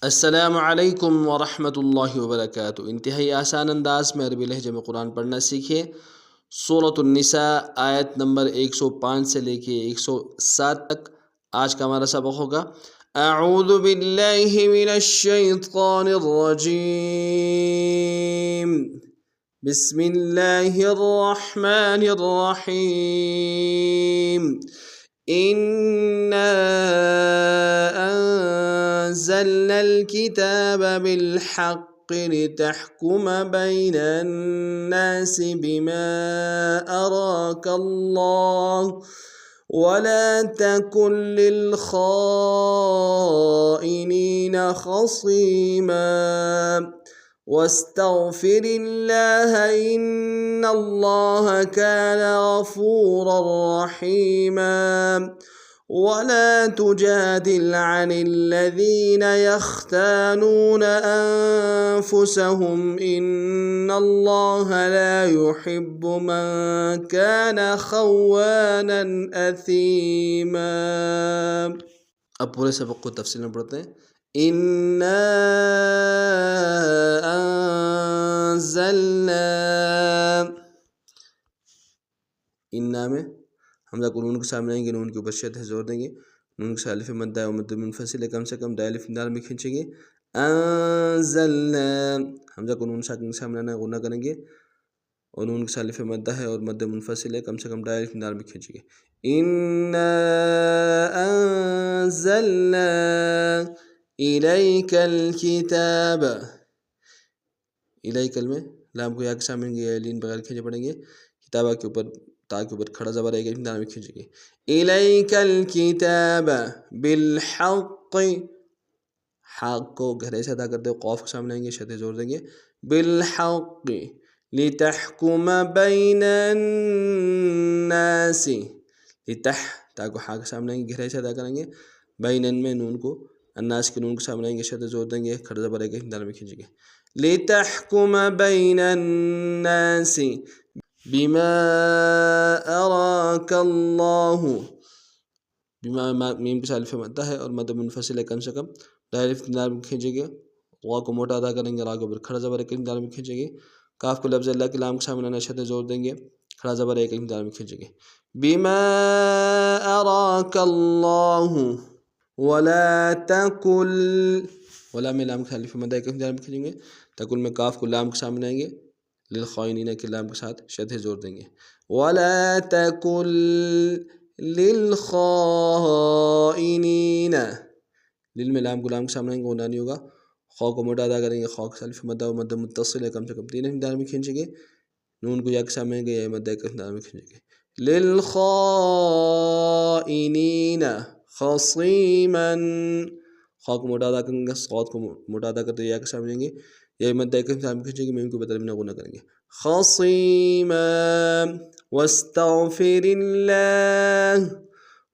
السلام علیکم ورحمۃ اللہ وبرکاتہ۔ انتہائی آسان انداز میں عربی لہجے میں قرآن پڑھنا سیکھیں۔ سورۃ النساء آیت نمبر 105 سے لے کے 107 تک آج کا ہمارا سبق ہوگا۔ اعوذ باللہ من الشیطان الرجیم، بسم اللہ الرحمن الرحیم۔ إنا أنزلنا الكتاب بالحق لتحكم بين الناس بما أراك الله ولا تكن للخائنين خصيما واستغفر الله إن الله كان غفورا رحيما ولا تجادل عن الذين يختانون أنفسهم إن الله لا يحب من كان خوانا أثيما۔ اب پورے سبق کو تفصیل میں پڑھتے ہیں۔ إنا أنزلنا، انا میں حمزہ کو نون کے سامنے آئیں گے، نون کے اوپر شد ہے زور دیں گے، نون کے ساتھ الف مدہ ہے اور مد منفصل ہے، کم سے کم دال الف دال میں کھینچیں گے۔ انزلنا، حمزہ کو نون ساکن کے سامنے آنا ہے، غنہ کریں گے اور نون کے ساتھ الف مدہ ہے اور مد منفصل ہے، کم سے کم دال الف دال میں کھینچیں گے۔ انا انزلنا الیک الکتاب، الیک میں لام کو یا کے سامنے گے، لین بغیر کھینچے پڑیں گے، کتابہ کے اوپر تا کے اوپر کھڑا زبر ہے کہ دانے میں کھینچیں گے۔ الیک الکتاب بالحق، حق کو گہرائی سے ادا کرتے ہوئے قاف کے سامنے آئیں گے، شدہ زور دیں گے، بالحق لتحکم بین الناس، لتح تا کو حا کے سامنے آئیں گے، گہرائی سے ادا کریں گے، بین میں نون کو الناس کے نون کے سامنے آئیں گے، شدہ زور دیں گے، کھڑا زبر ہے کہ دانے میں کھینچیں گے۔ لتحکم بین الناس بما اراک اللہ، بما میم کے ساتھ الف مدہ ہے اور مد منفصل ہے، کم سے کم دال الف دال میں کھینچیں گے، وا کو موٹا ادا کریں گے، را کے اوپر کھڑا زبر ہے کہ دال میں کھینچیں گے، کاف کو لفظ اللہ کے لام کے سامنے آنا شدہ زور دیں گے، کھڑا زبر ہے کہ دال میں کھینچیں گے۔ بما اراک اللہ ولا تکل، ولا میں لام کے ساتھ الف مدہ ہے کہ دال میں کھینچیں گے، تکل میں کاف کو لام کے سامنے آئیں گے، للخائنین کے لام کے ساتھ شدہ زور دیں گے۔ ولا تکن للخائنین، لل میں لام کو لام کے سامنے آئیں گے، غنہ نہیں ہوگا، خاء کو موٹا ادا کریں گے، خاء کے ساتھ الف مدہ و مد متصل ہے، کم سے کم تین الف دال میں کھینچیں گے، نون کو یا کے سامنے آئیں گے، یا مدہ کے دال میں کھینچیں گے۔ للخائنین خصیما، خاء کو موٹا ادا کریں گے، صاد کو موٹا ادا کرتے یا کے سامنے آئیں گے، یا مدہ کے دال میں کھینچیں گے، میم کو بترمینہ غنہ کریں گے۔ خصیما واستغفر اللہ،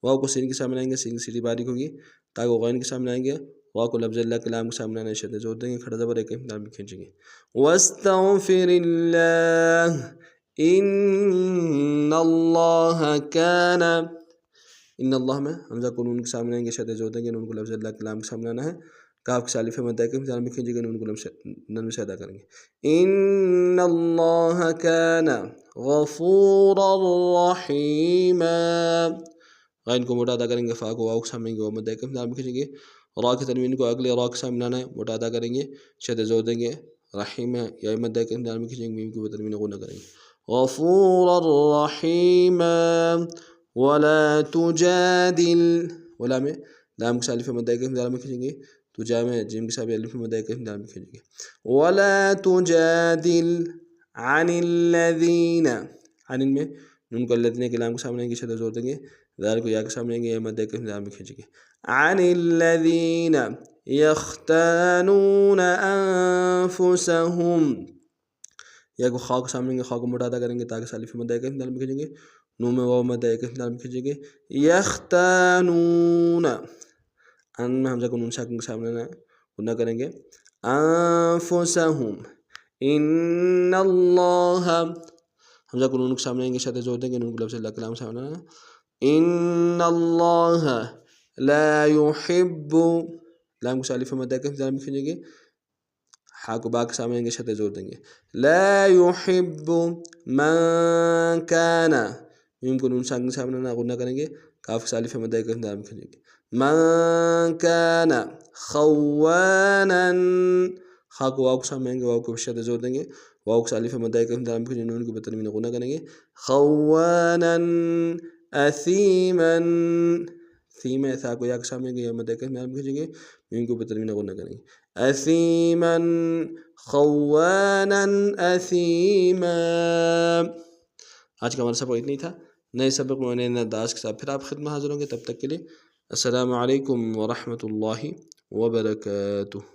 واو کو سین کے سامنے آئیں گے، سین کی سیدھی باریک ہوگی، تاکہ غین کے سامنے آئیں گے، واو کو لفظ اللہ کے لام کے سامنے آنا شدہ زور دیں گے، کھڑا زبر ہے کہ دال میں کھینچیں گے۔ واستغفر اللہ ان اللہ کان، ان اللہ میں حمزہ کو نون کے سامنے آئیں گے، شدہ زور دیں گے، نون کو لفظ اللہ کے لام کے سامنے آنا ہے، کاف کے سالف مدہ کہ دال میں کھینچیں گے، نون کو نرم سے ادا کریں گے۔ ان اللہ کان غفورا رحیما، غین کو موٹا ادا کریں گے، فا کو واو کے سامنے گے، مدہ کہ دال میں کھینچیں گے، را کی تنوین کو اگلے را کے سامنے آنا ہے، موٹا ادا کریں گے، شدہ زور دیں گے، رحیم یا مدہ کہ دال میں کھینچیں گے، میم کو تنوین غنہ کریں گے۔ غفورا رحیما ولا تجادل، ولا میں لام کے سالف مدہ کہ دال میں کھینچیں گے، تجا میں جیم کے ساتھ الف مدہ کہ دال میں کھینچیں گے۔ ولا تجادل عن الذین، عن میں نون کو الذین کے لام کے سامنے آئیں گے، شدہ زور دیں گے، ذال کو یا کے سامنے آئیں گے، یا مدہ کہ دال میں کھینچیں گے۔ عن الذین یختانون انفسهم، یا کو خاء کے سامنے آئیں گے، خاء کو موٹا ادا کریں گے تاکہ الف مدہ کہ دال میں کھینچیں گے، نون میں واو مدہ کہ دال میں کھینچیں گے۔ یختانون، ان میں حمزہ کو نون ساکن کے سامنے غنہ کریں گے، انفسهم ان اللہ، حمزہ کو نون کے سامنے آئیں گے، شدہ زور دیں گے، نون کو لفظ اللہ کلام سامنے آنا، ان اللہ لا يحب، لام کو سالف مدہ کے ہم کھینچیں گے ہا کو با کے سامنے آئیں گے شدہ زور دیں گے لا يحب من كان میم کو نون ساکن سامنے نہ غنہ کریں گے کاف کے سالف مدہ کے ہم کھینچیں گے من كان خوانا خا کو واو کے سامنے آئیں گے واو کو شدہ زور دیں گے واو کے سالف مدہ کے ہم کھینچیں گے نون کو بتنوین غنہ کریں گے خوانا اثیما ثیم تھا کو یا کے سامنے گے مدہ کے ہم کھینچیں گے میم کو بتنوین غنہ کریں گے اثیما خوانا اثیما. آج کا ہمارا سبق اتنی تھا. نئے سبق میں نئے انداز کے ساتھ پھر آپ خدمت حاضر ہوں گے. تب تک کے لیے السلام علیکم ورحمۃ اللہ وبرکاتہ.